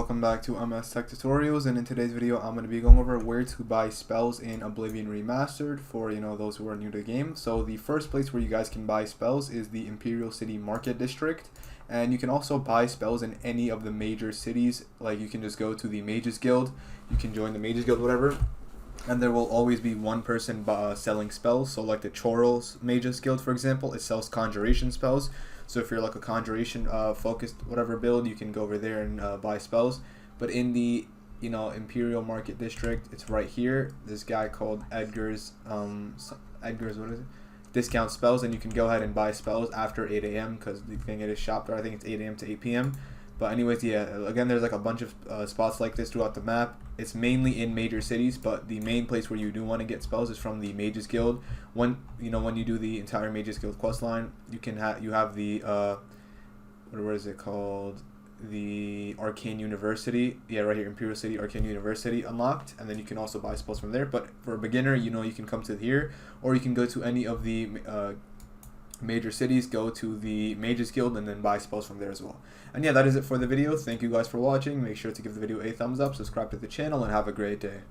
welcome back to MS Tech Tutorials, and in today's video I'm going to be going over where to buy spells in Oblivion Remastered for those who are new to the game. So the first place where you guys can buy spells is the Imperial City Market District, and you can also buy spells in any of the major cities. Like you can just go to the Mages Guild, you can join the Mages Guild, whatever, and there will always be one person selling spells. So like the Chorals Mages Guild, for example, it sells conjuration spells. So if you're like a conjuration focused whatever build, you can go over there and buy spells. But in the Imperial Market District, it's right here. This guy called Edgar's what is it? Discount spells, and you can go ahead and buy spells after 8 a.m. because you can get a shop there. I think it's 8 a.m. to 8 p.m. But anyways, yeah, again, there's like a bunch of spots like this throughout the map. It's mainly in major cities, but the main place where you do want to get spells is from the Mages Guild. When you do the entire Mages Guild quest line, you have the what is it called? The Arcane University. Yeah, right here, Imperial City Arcane University unlocked, and then you can also buy spells from there. But for a beginner, you can come to here, or you can go to any of the major cities, go to the Mages Guild, and then buy spells from there as well. And yeah, that is it for the video. Thank you guys for watching. Make sure to give the video a thumbs up, subscribe to the channel, and have a great day.